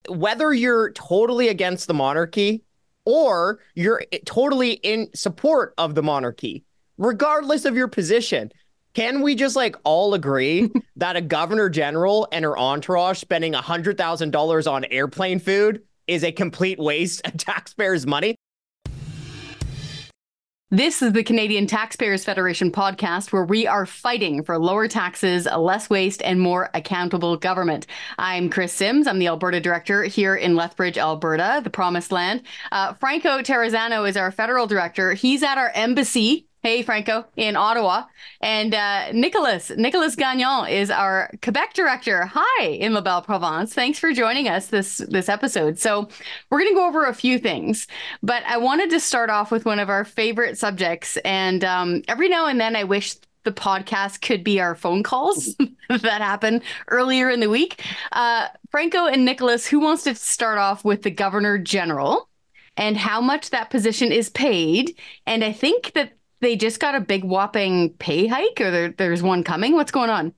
whether you're totally against the monarchy or you're totally in support of the monarchy, regardless of your position, can we just like all agree that a governor general and her entourage spending $100,000 on airplane food is a complete waste of taxpayers' money? This is the Canadian Taxpayers Federation podcast, where we are fighting for lower taxes, less waste, and more accountable government. I'm Chris Sims. I'm the Alberta Director here in Lethbridge, Alberta, the Promised Land. Franco Terrazzano is our Federal Director. He's at our embassy. Hey, Franco, in Ottawa. And Nicolas Gagnon is our Quebec Director. Hi, in La Belle Province. Thanks for joining us this episode. So we're going to go over a few things, but I wanted to start off with one of our favorite subjects. And every now and then I wish the podcast could be our phone calls that happen earlier in the week. Franco and Nicolas, who wants to start off with the Governor General and how much that position is paid? And I think that they just got a big whopping pay hike, or there's one coming. What's going on?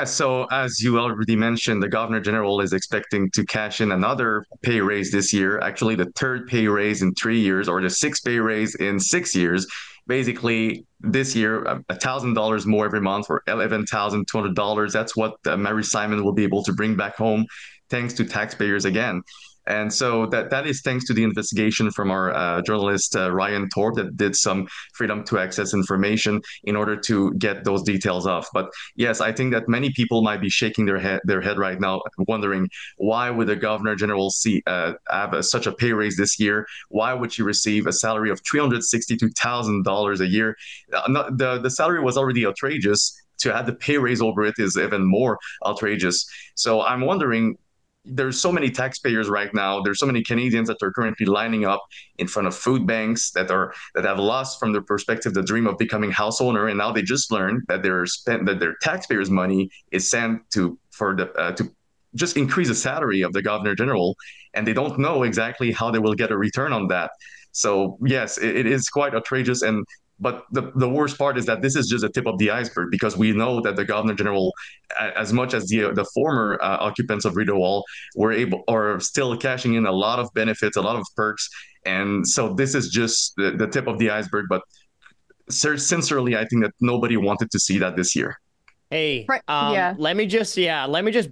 So as you already mentioned, the Governor General is expecting to cash in another pay raise this year, actually the third pay raise in 3 years, or the sixth pay raise in 6 years. Basically, this year, $1,000 more every month, or $11,200. That's what Mary Simon will be able to bring back home, thanks to taxpayers again. And so that is thanks to the investigation from our journalist, Ryan Thorpe, that did some freedom to access information in order to get those details off. But yes, I think that many people might be shaking their head right now, wondering, why would the Governor General have such a pay raise this year? Why would she receive a salary of $362,000 a year? The salary was already outrageous. To add the pay raise over it is even more outrageous. So I'm wondering, there's so many taxpayers right now. There's so many Canadians that are currently lining up in front of food banks that have lost, from their perspective, the dream of becoming house owner, and now they just learned that their taxpayers' money is sent to just increase the salary of the Governor General, and they don't know exactly how they will get a return on that. So yes, it is quite outrageous. But the worst part is that this is just the tip of the iceberg, because we know that the Governor General, as much as the former occupants of Rideau Hall, are still cashing in a lot of benefits, a lot of perks. And so this is just the tip of the iceberg. But sincerely, I think that nobody wanted to see that this year. Hey, Yeah. let me just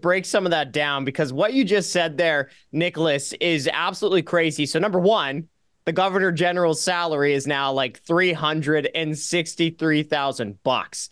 break some of that down, because what you just said there, Nicolas, is absolutely crazy. So number one, the Governor General's salary is now like $363,000.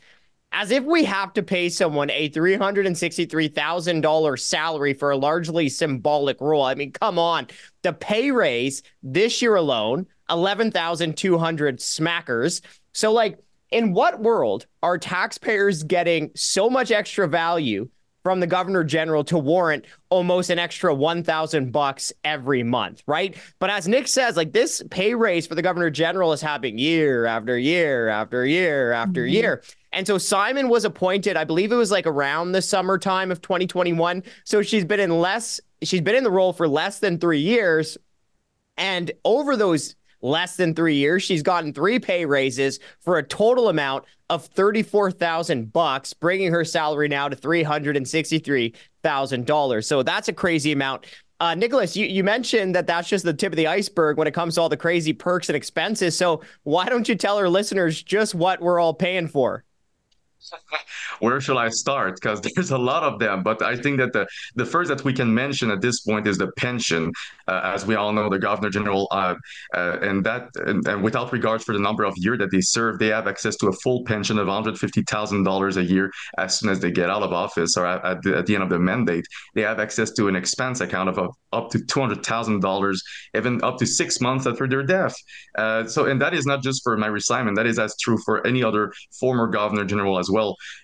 As if we have to pay someone a $363,000 salary for a largely symbolic role. I mean, come on. The pay raise this year alone, 11,200 smackers. So like, in what world are taxpayers getting so much extra value from the Governor General to warrant almost an extra $1,000 every month, right? But as Nick says, like, this pay raise for the Governor General is happening year after year after year after year. And so Simon was appointed, I believe it was like around the summertime of 2021. So she's been in the role for less than 3 years. And over those less than 3 years, she's gotten 3 pay raises for a total amount of $34,000, bringing her salary now to $363,000. So that's a crazy amount. Nicolas, you mentioned that that's just the tip of the iceberg when it comes to all the crazy perks and expenses. So why don't you tell our listeners just what we're all paying for? Where should I start? Because there's a lot of them, but I think that the first that we can mention at this point is the pension. As we all know, the Governor General, and without regards for the number of years that they serve, they have access to a full pension of $150,000 a year as soon as they get out of office, or at the end of the mandate. They have access to an expense account of up to $200,000, even up to 6 months after their death. And that is not just for Mary Simon. That is as true for any other former Governor General as well.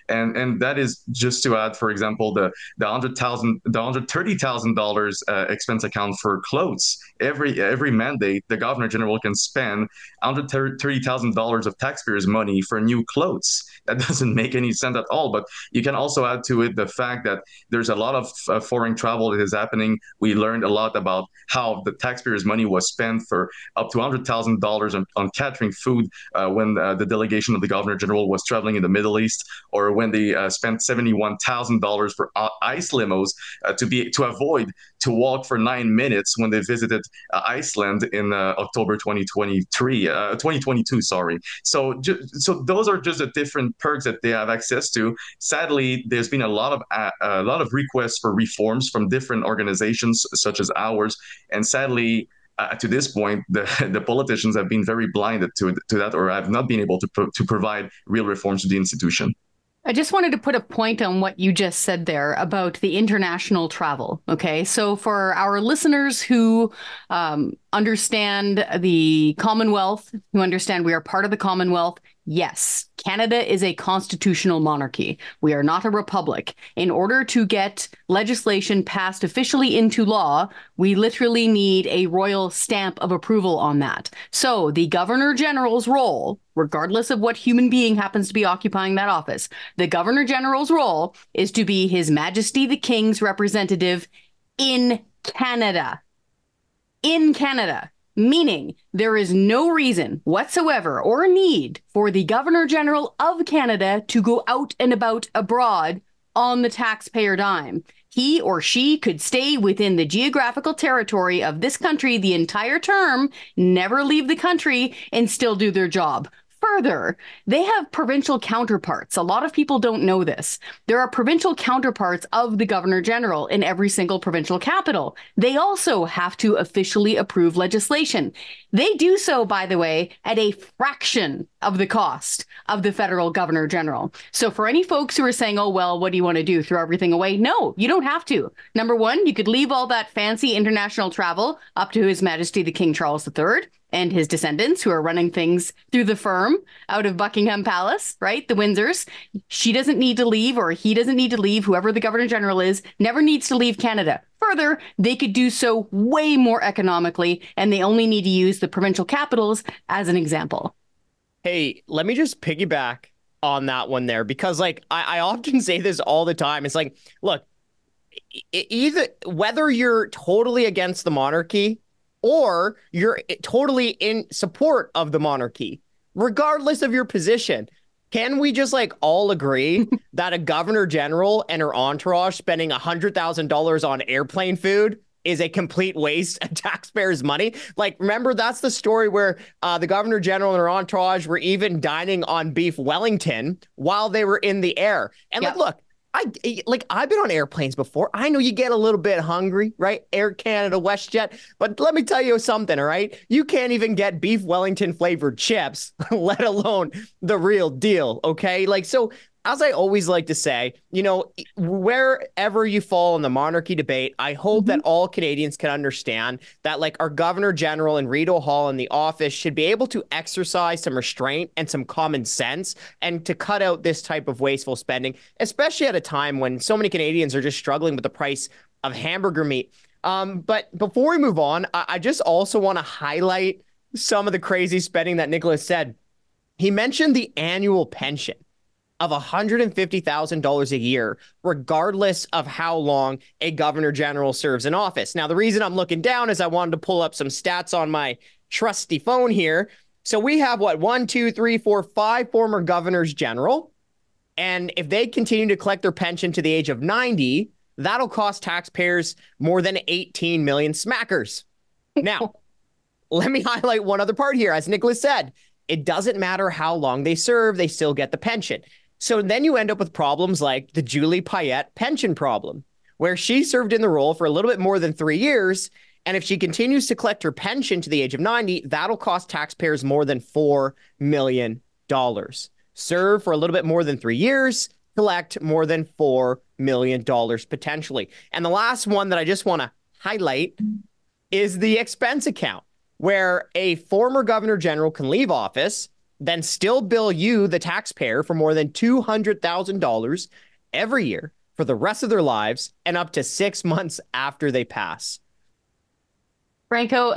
And that is just to add, for example, the $130,000 expense account for clothes. Every mandate, the Governor General can spend $130,000 of taxpayers' money for new clothes. That doesn't make any sense at all. But you can also add to it the fact that there's a lot of foreign travel that is happening. We learned a lot about how the taxpayers' money was spent for up to $100,000 on catering food when the delegation of the Governor General was traveling in the Middle East. waste, or when they spent $71,000 for ice limos to avoid to walk for 9 minutes when they visited Iceland in October 2022. Sorry. So those are just the different perks that they have access to. Sadly, there's been a lot of requests for reforms from different organizations such as ours, and sadly, to this point, the politicians have been very blinded to that, or have not been able to provide real reforms to the institution. I just wanted to put a point on what you just said there about the international travel. Okay. So for our listeners who understand the Commonwealth, who understand we are part of the Commonwealth, yes, Canada is a constitutional monarchy. We are not a republic. In order to get legislation passed officially into law, we literally need a royal stamp of approval on that. So the Governor General's role, regardless of what human being happens to be occupying that office, the Governor General's role is to be His Majesty the King's representative in Canada. In Canada. Meaning there is no reason whatsoever or need for the Governor General of Canada to go out and about abroad on the taxpayer dime. He or she could stay within the geographical territory of this country the entire term, never leave the country, and still do their job. Further, they have provincial counterparts. A lot of people don't know this. There are provincial counterparts of the Governor General in every single provincial capital. They also have to officially approve legislation. They do so, by the way, at a fraction of the cost of the federal Governor General. So for any folks who are saying, oh, well, what do you want to do? Throw everything away? No, you don't have to. Number one, you could leave all that fancy international travel up to His Majesty the King Charles III and his descendants who are running things through the firm out of Buckingham Palace, right? The Windsors. She doesn't need to leave, or he doesn't need to leave. Whoever the Governor General is never needs to leave Canada. Further, they could do so way more economically, and they only need to use the provincial capitals as an example. Hey, let me just piggyback on that one there, because like I often say this all the time. It's like, look, either whether you're totally against the monarchy or you're totally in support of the monarchy, regardless of your position, can we just like all agree that a Governor General and her entourage spending $100,000 on airplane food is a complete waste of taxpayers' money? Like, remember, that's the story where the Governor General and her entourage were even dining on beef Wellington while they were in the air. And Yep. like, look, I've been on airplanes before. I know you get a little bit hungry, right? Air Canada, WestJet. But let me tell you something, all right? You can't even get beef Wellington flavored chips, let alone the real deal, okay? Like, so as I always like to say, you know, wherever you fall in the monarchy debate, I hope that all Canadians can understand that, like, our Governor General and Rideau Hall in the office should be able to exercise some restraint and some common sense and to cut out this type of wasteful spending, especially at a time when so many Canadians are just struggling with the price of hamburger meat. But before we move on, I just also want to highlight some of the crazy spending that Nicholas said. He mentioned the annual pension of $150,000 a year, regardless of how long a Governor General serves in office. Now, the reason I'm looking down is I wanted to pull up some stats on my trusty phone here. So we have, what, 5 former Governors General. And if they continue to collect their pension to the age of 90, that'll cost taxpayers more than 18 million smackers. Now, let me highlight one other part here. As Nicholas said, it doesn't matter how long they serve, they still get the pension. So then you end up with problems like the Julie Payette pension problem, where she served in the role for a little bit more than 3 years. And if she continues to collect her pension to the age of 90, that'll cost taxpayers more than $4 million. Serve for a little bit more than 3 years, collect more than $4 million potentially. And the last one that I just want to highlight is the expense account, where a former Governor General can leave office, then still bill you, the taxpayer, for more than $200,000 every year for the rest of their lives and up to 6 months after they pass. Franco,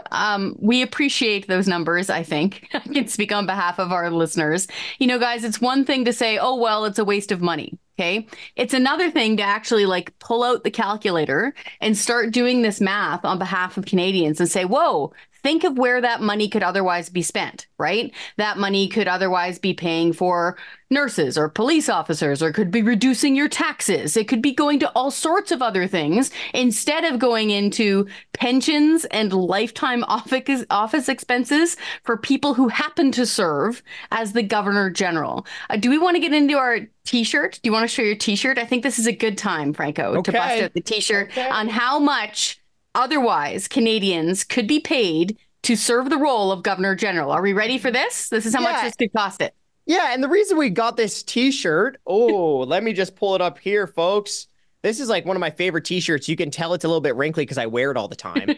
we appreciate those numbers, I think. I can speak on behalf of our listeners. You know, guys, it's one thing to say, oh, well, it's a waste of money. Okay. It's another thing to actually like pull out the calculator and start doing this math on behalf of Canadians and say, whoa, think of where that money could otherwise be spent, right? That money could otherwise be paying for nurses or police officers, or could be reducing your taxes. It could be going to all sorts of other things instead of going into pensions and lifetime office expenses for people who happen to serve as the Governor General. Do we want to get into our T-shirt? Do you want to show your T-shirt? I think this is a good time, Franco, to bust out the T-shirt on how much otherwise Canadians could be paid to serve the role of Governor General. Are we ready for this? This is how much this could cost it. Yeah, and the reason we got this T-shirt, let me just pull it up here, folks. This is like one of my favorite T-shirts. You can tell it's a little bit wrinkly because I wear it all the time.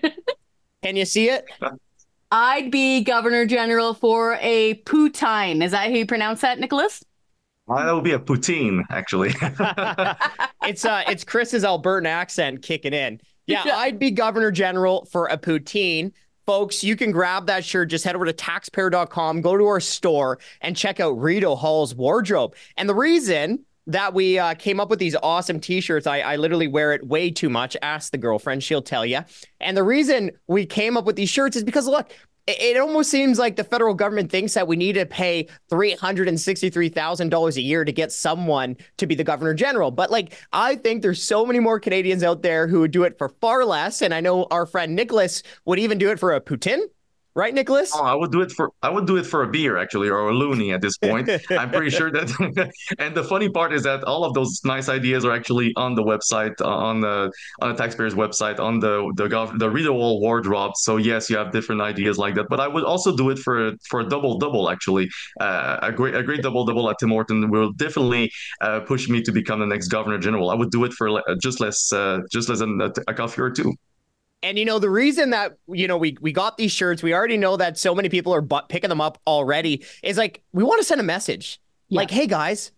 Can you see it? I'd be Governor General for a poutine. Is that how you pronounce that, Nicholas? That would be a poutine, actually. It's Chris's Albertan accent kicking in. Yeah, I'd be Governor General for a poutine. Folks, you can grab that shirt. Just head over to taxpayer.com, go to our store, and check out Rito Hall's wardrobe. And the reason that we came up with these awesome T-shirts, I literally wear it way too much. Ask the girlfriend, she'll tell you. And the reason we came up with these shirts is because, look, it almost seems like the federal government thinks that we need to pay $363,000 a year to get someone to be the Governor General. But like, I think there's so many more Canadians out there who would do it for far less. And I know our friend Nicholas would even do it for a poutine. Right, Nicholas? Oh, I would do it for a beer, actually, or a loony at this point. I'm pretty sure that. And the funny part is that all of those nice ideas are actually on the website, on the taxpayers' website, on the readable wardrobe. So yes, you have different ideas like that. But I would also do it for a double, actually. A great double at Tim Horton will definitely push me to become the next Governor General. I would do it for just less than a coffee or two. And, the reason that, we got these shirts, we already know that so many people are picking them up already, is like, we want to send a message. Yeah. Like, hey, guys,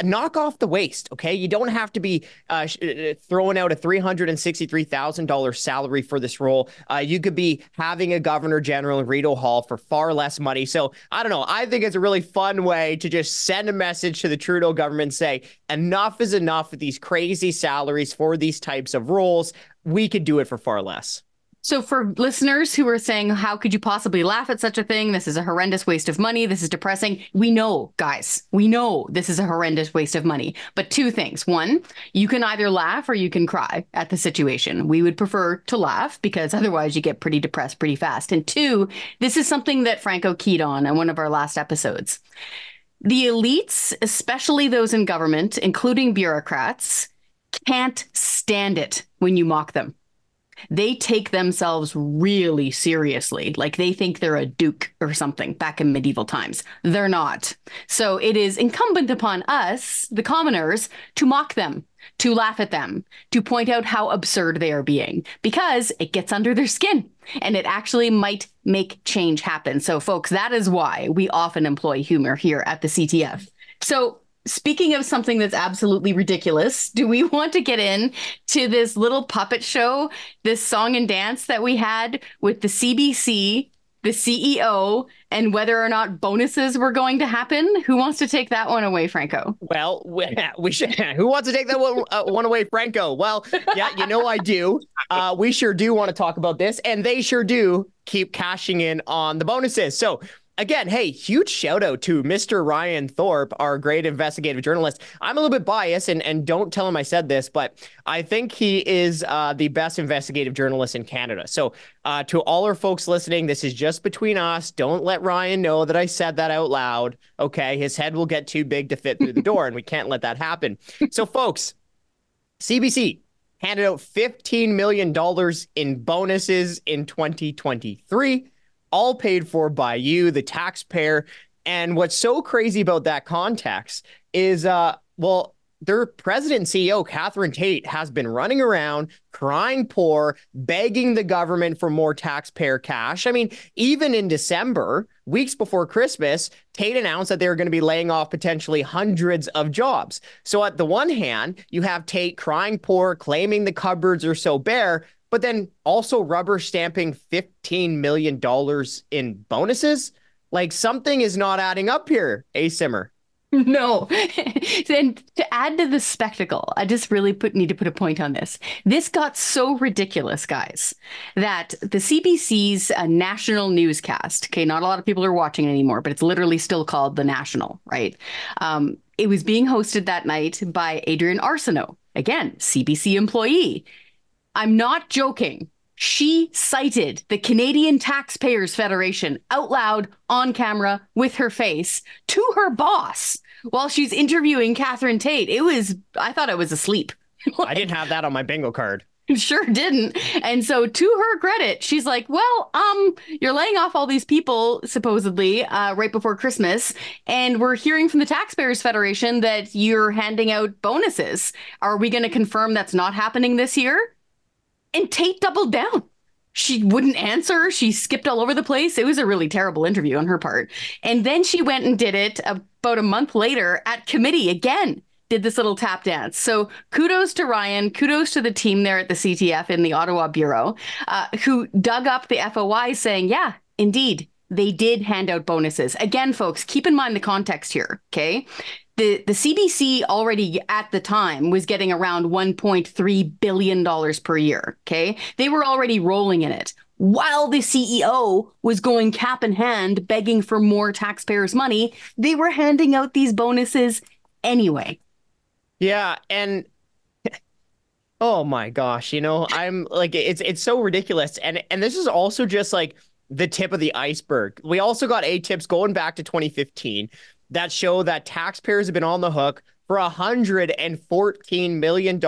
knock off the waste, okay? You don't have to be throwing out a $363,000 salary for this role. You could be having a Governor General in Rito Hall for far less money. So, I don't know. I think it's a really fun way to just send a message to the Trudeau government, say, enough is enough with these crazy salaries for these types of roles. We could do it for far less. So for listeners who are saying, how could you possibly laugh at such a thing? This is a horrendous waste of money. This is depressing. We know, guys, this is a horrendous waste of money. But two things. One, you can either laugh or you can cry at the situation. We would prefer to laugh because otherwise you get pretty depressed pretty fast. And two, this is something that Franco keyed on one of our last episodes. The elites, especially those in government, including bureaucrats, can't stand it when you mock them. They take themselves really seriously, like they think they're a duke or something back in medieval times. They're not. So it is incumbent upon us, the commoners, to mock them, to laugh at them, to point out how absurd they are being, because it gets under their skin and it actually might make change happen. So folks, that is why we often employ humor here at the CTF. So speaking of something that's absolutely ridiculous, do we want to get in to this little puppet show, this song and dance that we had with the CBC, the CEO, and whether or not bonuses were going to happen? Who wants to take that one away, Franco? Well, we should. Who wants to take that one away, Franco? Well, yeah, I do. We sure do want to talk about this, and they sure do keep cashing in on the bonuses. So, again, hey, huge shout out to Mr. Ryan Thorpe, our great investigative journalist. I'm a little bit biased, and don't tell him I said this, but I think he is the best investigative journalist in Canada. So to all our folks listening, this is just between us. Don't let Ryan know that I said that out loud. Okay, his head will get too big to fit through the door, and we can't let that happen. So, folks, CBC handed out $15 million in bonuses in 2023. All paid for by you, the taxpayer. And what's so crazy about that context is, their president and CEO, Catherine Tate, has been running around crying poor, begging the government for more taxpayer cash. I mean, even in December, weeks before Christmas, Tate announced that they were going to be laying off potentially hundreds of jobs. So at the one hand, you have Tate crying poor, claiming the cupboards are so bare, but then also rubber stamping $15 million in bonuses. Like, something is not adding up here, Simmer. No. And to add to the spectacle, I just really need to put a point on this. This got so ridiculous, guys, that the CBC's national newscast, okay, not a lot of people are watching it anymore, but it's literally still called The National, right? It was being hosted that night by Adrienne Arsenault, again, CBC employee. I'm not joking. She cited the Canadian Taxpayers Federation out loud on camera with her face to her boss while she's interviewing Catherine Tate. I thought I was asleep. I didn't have that on my bingo card. Sure didn't. And so to her credit, she's like, well, you're laying off all these people supposedly right before Christmas. And we're hearing from the Taxpayers Federation that you're handing out bonuses. Are we going to confirm that's not happening this year? And Tate doubled down. She wouldn't answer. She skipped all over the place. It was a really terrible interview on her part. And then she went and did it about a month later at committee again, did this little tap dance. So kudos to Ryan. Kudos to the team there at the CTF in the Ottawa Bureau, who dug up the FOI saying, yeah, indeed, they did hand out bonuses. Again, folks, keep in mind the context here, okay? The CBC already at the time was getting around $1.3 billion per year, okay? They were already rolling in it while the CEO was going cap in hand, begging for more taxpayers' money. They were handing out these bonuses anyway. Yeah, and oh my gosh, I'm like, it's so ridiculous. And this is also just like the tip of the iceberg. We also got tips going back to 2015 that show that taxpayers have been on the hook for $114 million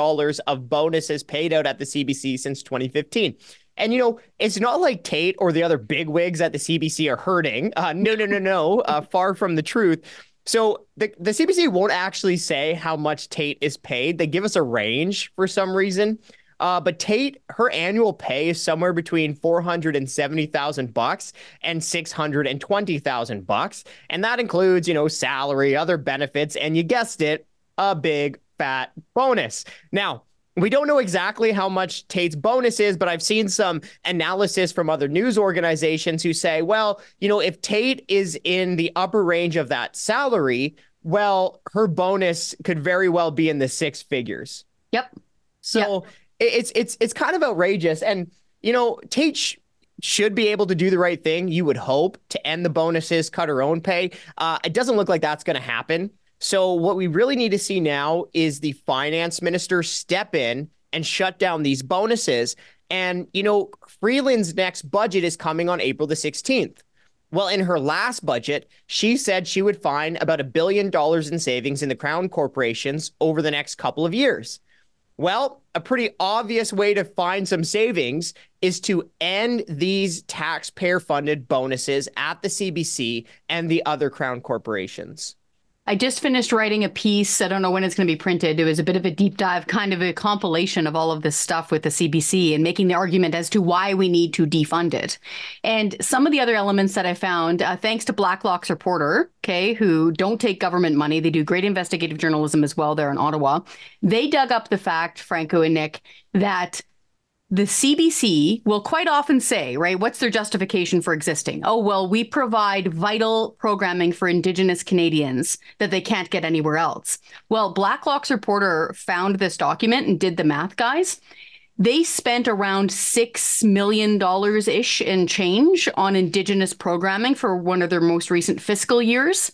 of bonuses paid out at the CBC since 2015. And, it's not like Tate or the other bigwigs at the CBC are hurting. No. Far from the truth. So the CBC won't actually say how much Tate is paid. They give us a range for some reason. But Tate, her annual pay is somewhere between $470,000 and $620,000. And that includes, salary, other benefits, and you guessed it, a big fat bonus. Now, we don't know exactly how much Tate's bonus is, but I've seen some analysis from other news organizations who say, well, if Tate is in the upper range of that salary, well, her bonus could very well be in the six figures. Yep. So it's kind of outrageous. And, Tate should be able to do the right thing, you would hope, to end the bonuses, cut her own pay. It doesn't look like that's going to happen. So what we really need to see now is the finance minister step in and shut down these bonuses. And, Freeland's next budget is coming on April the 16th. Well, in her last budget, she said she would find about $1 billion in savings in the Crown corporations over the next couple of years. Well, a pretty obvious way to find some savings is to end these taxpayer-funded bonuses at the CBC and the other Crown corporations. I just finished writing a piece. I don't know when it's going to be printed. It was a bit of a deep dive, kind of a compilation of all of this stuff with the CBC and making the argument as to why we need to defund it. And some of the other elements that I found, thanks to Blacklock's reporter, who don't take government money. They do great investigative journalism as well there in Ottawa. They dug up the fact, Franco and Nick, that the CBC will quite often say, right, what's their justification for existing? Oh, well, we provide vital programming for Indigenous Canadians that they can't get anywhere else. Well, Blacklock's reporter found this document and did the math, guys. They spent around $6 million-ish in change on Indigenous programming for one of their most recent fiscal years.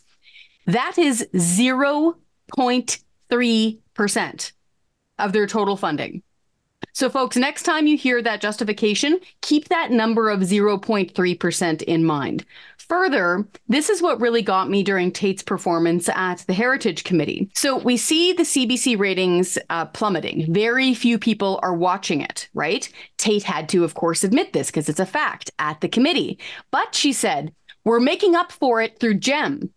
That is 0.3% of their total funding. So, folks, next time you hear that justification, keep that number of 0.3% in mind. Further, this is what really got me during Tate's performance at the Heritage Committee. So we see the CBC ratings plummeting. Very few people are watching it, right? Tate had to, of course, admit this because it's a fact at the committee. But she said, we're making up for it through GEM,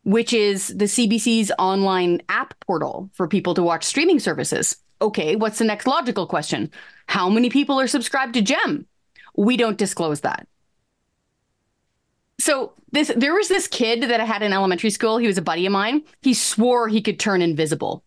which is the CBC's online app portal for people to watch streaming services. Okay, what's the next logical question? How many people are subscribed to GEM? We don't disclose that. So there was this kid that I had in elementary school. He was a buddy of mine. He swore he could turn invisible,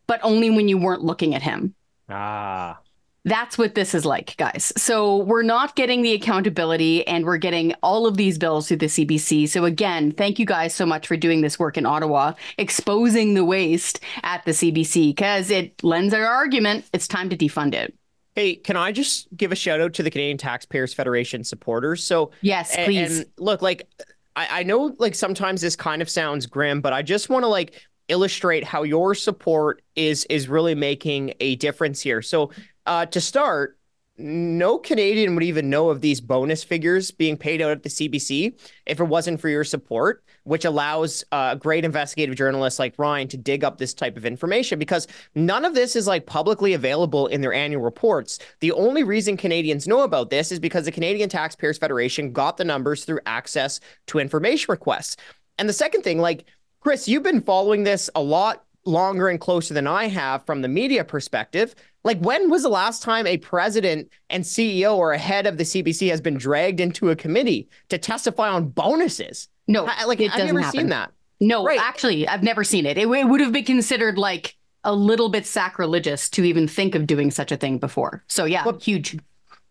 but only when you weren't looking at him. Ah. That's what this is like, guys. So we're not getting the accountability and we're getting all of these bills through the CBC. So again, thank you guys so much for doing this work in Ottawa, exposing the waste at the CBC, because it lends our argument it's time to defund it. Hey, can I just give a shout out to the Canadian Taxpayers Federation supporters? So yes, please. And look, like I know like sometimes this kind of sounds grim, but I just want to like illustrate how your support is really making a difference here. So to start, no Canadian would even know of these bonus figures being paid out at the CBC if it wasn't for your support, which allows great investigative journalists like Ryan to dig up this type of information, because none of this is like publicly available in their annual reports. The only reason Canadians know about this is because the Canadian Taxpayers Federation got the numbers through access to information requests. And the second thing, like, Chris, you've been following this a lot longer and closer than I have from the media perspective. Like, when was the last time a president and CEO or a head of the CBC has been dragged into a committee to testify on bonuses? No, like, I've never seen that. No, right. Actually, I've never seen it. It would have been considered like a little bit sacrilegious to even think of doing such a thing before. So yeah, huge.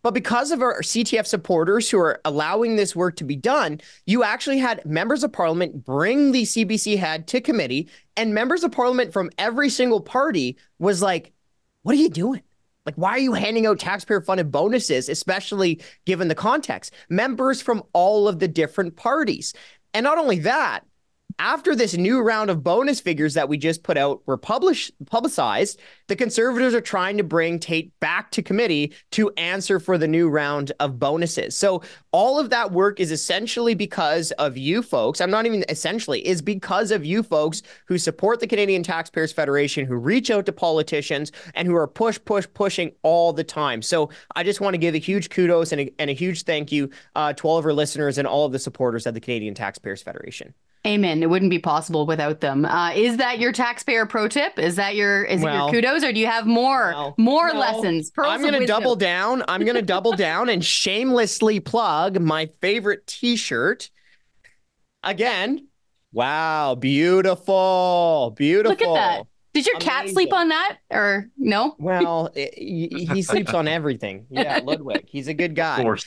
But because of our CTF supporters who are allowing this work to be done, you actually had members of parliament bring the CBC head to committee, and members of parliament from every single party was like, what are you doing? Like, why are you handing out taxpayer-funded bonuses, especially given the context? Members from all of the different parties. And not only that, after this new round of bonus figures that we just put out were publicized, the Conservatives are trying to bring Tate back to committee to answer for the new round of bonuses. So all of that work is essentially because of you folks. I'm not even essentially, is because of you folks who support the Canadian Taxpayers Federation, who reach out to politicians, and who are pushing all the time. So I just want to give a huge kudos and a huge thank you to all of our listeners and all of the supporters of the Canadian Taxpayers Federation. Amen. It wouldn't be possible without them. Is that your taxpayer pro tip? Is that your your kudos, or do you have more lessons? I'm going to double down. I'm going to double down and shamelessly plug my favorite T-shirt. Again, wow, beautiful. Look at that. Did your cat sleep on that, or no? Well, he sleeps on everything. Yeah, Ludwig. He's a good guy. Of course.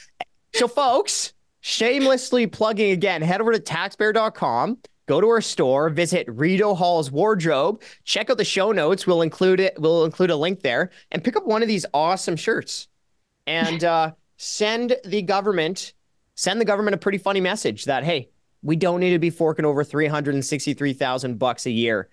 So, folks, shamelessly plugging again, head over to taxpayer.com, go to our store, visit Rideau Hall's wardrobe, check out the show notes. We'll include a link there, and pick up one of these awesome shirts and send the government a pretty funny message that, hey, we don't need to be forking over $363,000 a year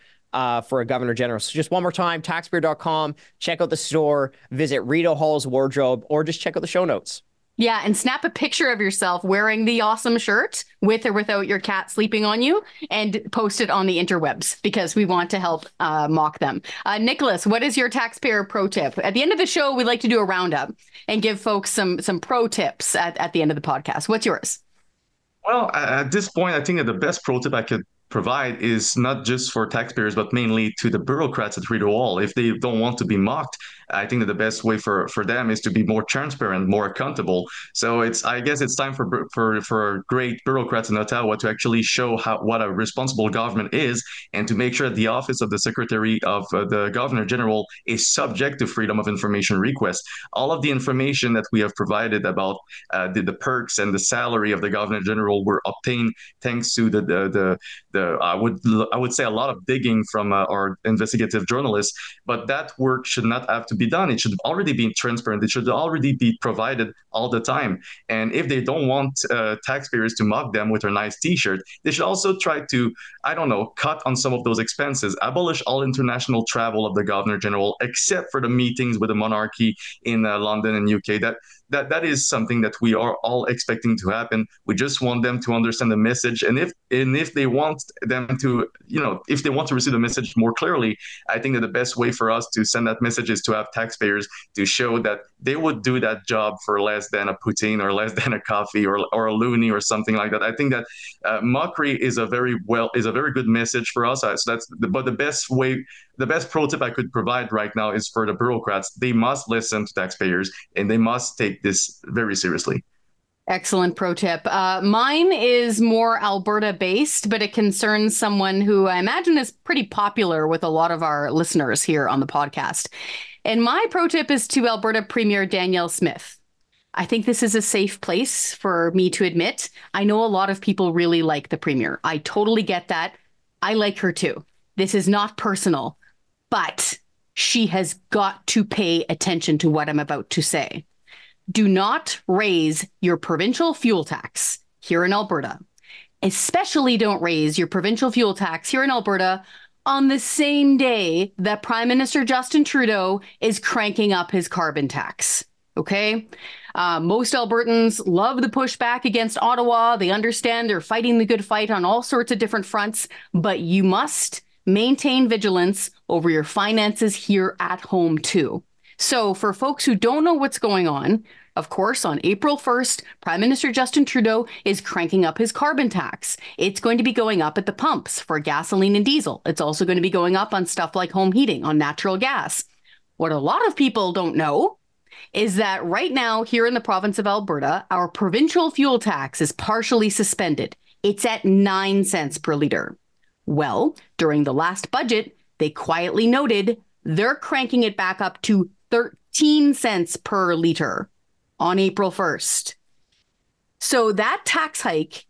for a governor general. So just one more time, taxpayer.com, check out the store, visit Rideau Hall's wardrobe, or just check out the show notes. Yeah, and snap a picture of yourself wearing the awesome shirt with or without your cat sleeping on you and post it on the interwebs, because we want to help mock them. Nicholas, what is your taxpayer pro tip? At the end of the show, we like to do a roundup and give folks some pro tips at the end of the podcast. What's yours? Well, at this point, I think that the best pro tip I could provide is not just for taxpayers, but mainly to the bureaucrats at Rideau Hall. If they don't want to be mocked, I think that the best way for them is to be more transparent, more accountable. So I guess it's time for great bureaucrats in Ottawa to actually show what a responsible government is, and to make sure that the office of the Secretary of the Governor General is subject to freedom of information requests. All of the information that we have provided about the perks and the salary of the Governor General were obtained thanks to the I would say a lot of digging from our investigative journalists, but that work should not have to be done. It should already be transparent. It should already be provided all the time. And if they don't want taxpayers to mock them with a nice T-shirt, they should also try to, I don't know, cut on some of those expenses, abolish all international travel of the Governor General, except for the meetings with the monarchy in London and UK. That is something that we are all expecting to happen. We just want them to understand the message, and if they want them to, if they want to receive the message more clearly, I think that the best way for us to send that message is to have taxpayers to show that they would do that job for less than a poutine or less than a coffee or a loonie or something like that. I think that mockery is a very good message for us. So but the best pro tip I could provide right now is for the bureaucrats. They must listen to taxpayers, and they must take this very seriously. Excellent pro tip. Mine is more Alberta based, but it concerns someone who I imagine is pretty popular with a lot of our listeners here on the podcast. And my pro tip is to Alberta Premier Danielle Smith. I think this is a safe place for me to admit. I know a lot of people really like the Premier. I totally get that. I like her too. This is not personal, but she has got to pay attention to what I'm about to say. Do not raise your provincial fuel tax here in Alberta. Especially don't raise your provincial fuel tax here in Alberta on the same day that Prime Minister Justin Trudeau is cranking up his carbon tax. Okay? Most Albertans love the pushback against Ottawa. They understand they're fighting the good fight on all sorts of different fronts, but you must maintain vigilance over your finances here at home too. So for folks who don't know what's going on, of course, on April 1st, Prime Minister Justin Trudeau is cranking up his carbon tax. It's going to be going up at the pumps for gasoline and diesel. It's also going to be going up on stuff like home heating, on natural gas. What a lot of people don't know is that right now here in the province of Alberta, our provincial fuel tax is partially suspended. It's at 9 cents per litre. Well, during the last budget, they quietly noted they're cranking it back up to 13 cents per litre on April 1st. So that tax hike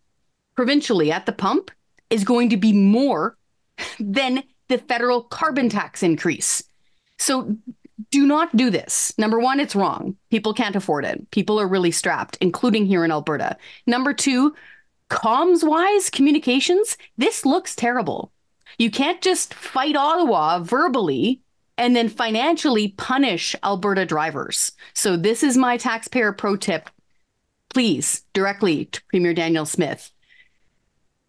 provincially at the pump is going to be more than the federal carbon tax increase. So do not do this. Number one, it's wrong. People can't afford it. People are really strapped, including here in Alberta. Number two, comms-wise, communications, this looks terrible. You can't just fight Ottawa verbally and then financially punish Alberta drivers. So this is my taxpayer pro tip. Please, directly to Premier Danielle Smith,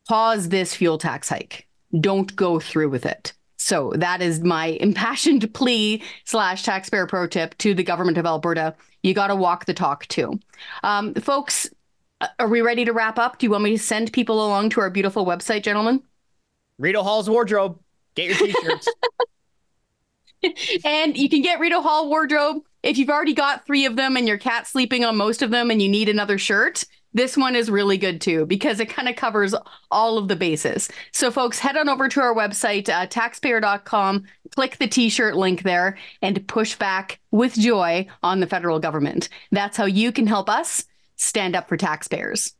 pause this fuel tax hike. Don't go through with it. So that is my impassioned plea / taxpayer pro tip to the government of Alberta. You got to walk the talk too. Folks, are we ready to wrap up? Do you want me to send people along to our beautiful website, gentlemen? Rito Hall's wardrobe. Get your t-shirts. And you can get Rito Hall wardrobe if you've already got 3 of them and your cat's sleeping on most of them and you need another shirt. This one is really good too, because it kind of covers all of the bases. So folks, head on over to our website, taxpayer.com, click the t-shirt link there and push back with joy on the federal government. That's how you can help us stand up for taxpayers.